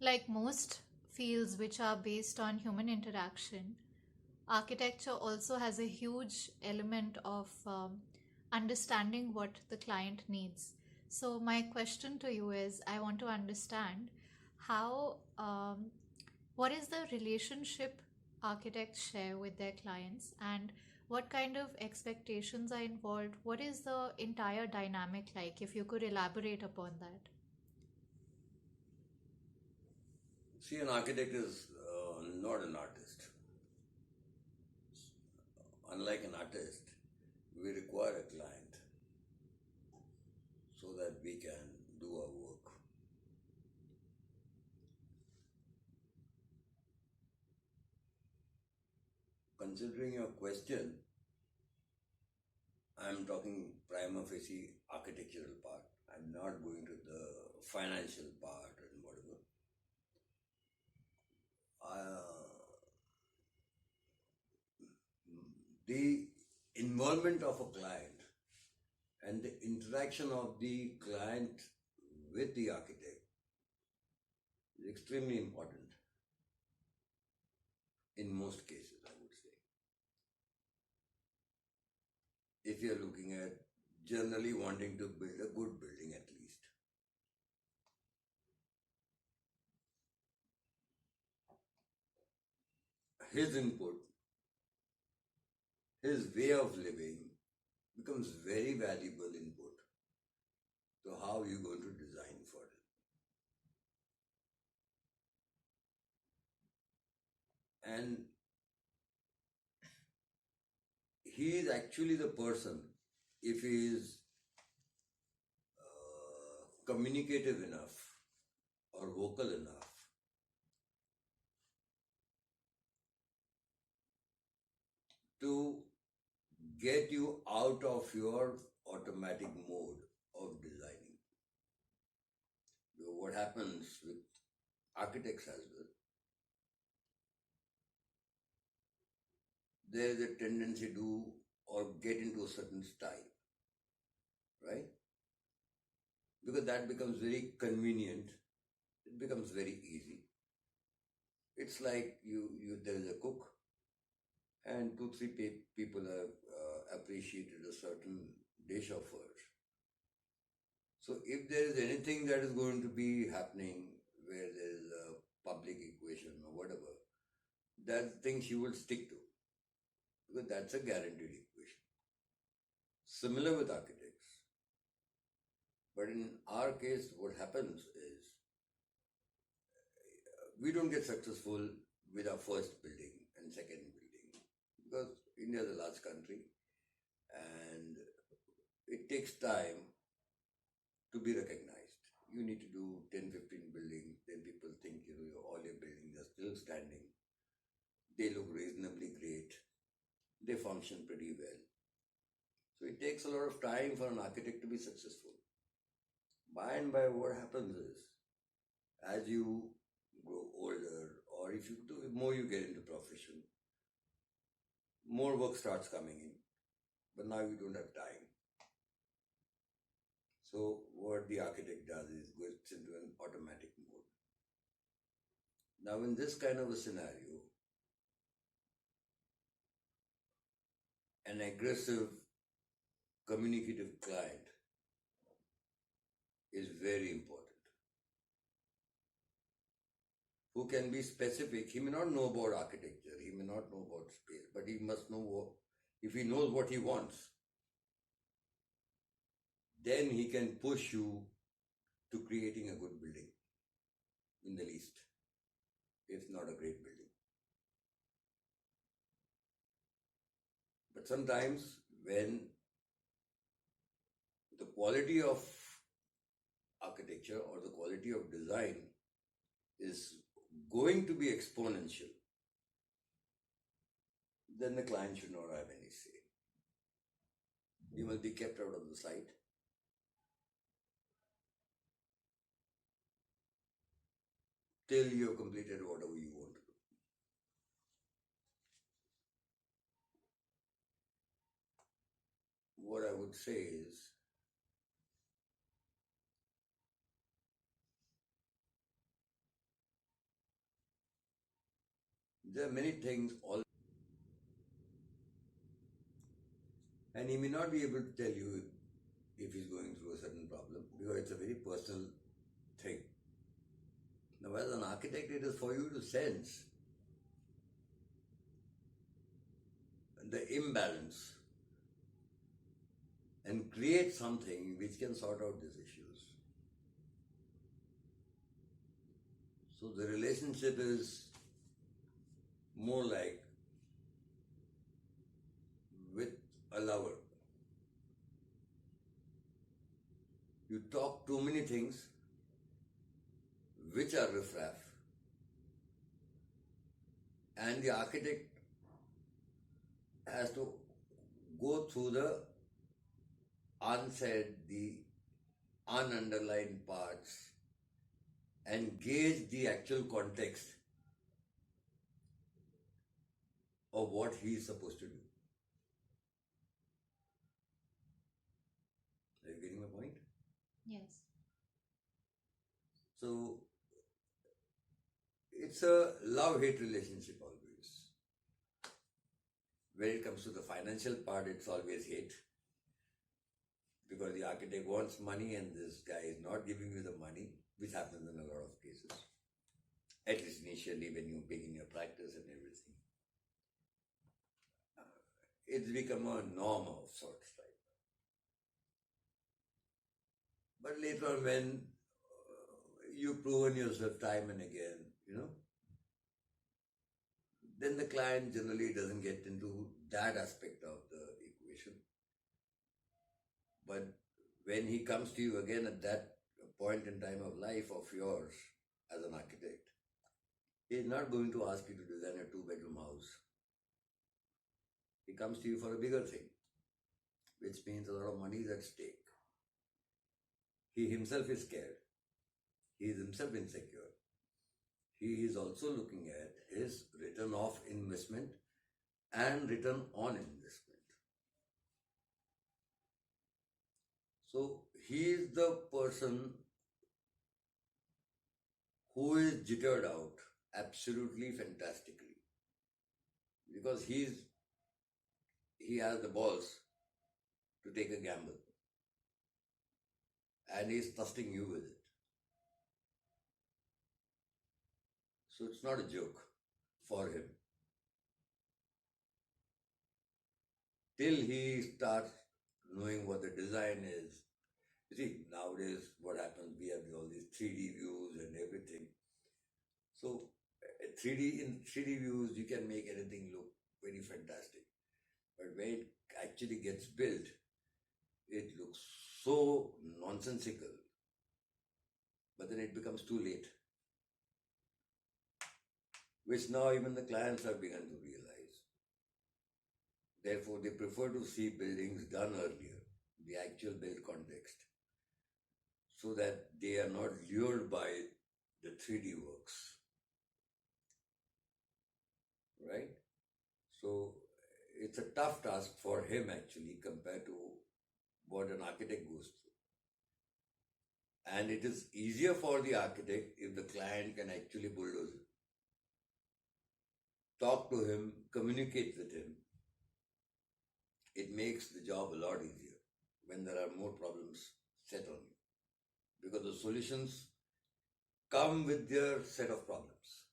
Like most fields which are based on human interaction, architecture also has a huge element of understanding what the client needs. So, my question to you is I want to understand how, what is the relationship architects share with their clients, and what kind of expectations are involved? What is the entire dynamic like? If you could elaborate upon that. See, an architect is not an artist. Unlike an artist, we require a client so that we can do our work. Considering your question, I'm talking prima facie architectural part. I'm not going to the financial part and whatever. The involvement of a client and the interaction of the client with the architect is extremely important in most cases, I would say. If you're looking at generally wanting to build a good building, at least. His input, his way of living becomes very valuable input to how you're going to design for it. And he is actually the person, if he is communicative enough or vocal enough, to get you out of your automatic mode of designing. What happens with architects as well, there is a tendency to or get into a certain style, right? Because that becomes very convenient, it becomes very easy. It's like you there is a cook and two, three people have appreciated a certain dish of hers. So if there is anything that is going to be happening where there is a public equation or whatever, that thing she will stick to because that's a guaranteed equation. Similar with architects. But in our case, what happens is we don't get successful with our first building and second building because India is a large country and it takes time to be recognized. You need to do 10, 15 buildings, then people think all your buildings are still standing. They look reasonably great. They function pretty well. So it takes a lot of time for an architect to be successful. By and by, what happens is, as you grow older, or if you do more, you get into profession, more work starts coming in. But now you don't have time. So what the architect does is goes into an automatic mode. Now, in this kind of a scenario, an aggressive, communicative client is very important. Who can be specific. He may not know about architecture, he may not know about space, but he must know if he knows what he wants, then he can push you to creating a good building, in the least, if not a great building. But sometimes when the quality of architecture or the quality of design is going to be exponential, then the client should not have any say. You must be kept out of the sight. Till you have completed whatever you want to do. What I would say is, There are many things, all, and he may not be able to tell you if he's going through a certain problem because it's a very personal thing. Now, as an architect, it is for you to sense the imbalance and create something which can sort out these issues. So the relationship is more like with a lover. You talk too many things which are riffraff, and the architect has to go through the unsaid, the ununderlined parts, and gauge the actual context of what he is supposed to do. Are you getting my point? Yes. So it's a love-hate relationship always. When it comes to the financial part, it's always hate. Because the architect wants money and this guy is not giving you the money, which happens in a lot of cases. At least initially when you begin your practice and everything. It's become a norm of sorts, right? But later on when you've proven yourself time and again, then the client generally doesn't get into that aspect of the equation. But when he comes to you again at that point in time of life of yours as an architect, he's not going to ask you to design a 2-bedroom house. He comes to you for a bigger thing, which means a lot of money is at stake. He himself is scared. He is himself insecure. He is also looking at his return of investment and return on investment. So he is the person who is jittered out absolutely fantastically because he has the balls to take a gamble and he's trusting you with it. So it's not a joke for him. Till he starts knowing what the design is. You see, nowadays what happens, we have all these 3D views and everything. So 3D views, you can make anything look very fantastic. But when it actually gets built, it looks so nonsensical. But then it becomes too late. Which now even the clients have begun to realize. Therefore, they prefer to see buildings done earlier, the actual build context, so that they are not lured by the 3D works. Right? So, it's a tough task for him actually compared to what an architect goes through. And it is easier for the architect if the client can actually bulldoze it. Talk to him, communicate with him. It makes the job a lot easier when there are more problems set on you. Because the solutions come with their set of problems.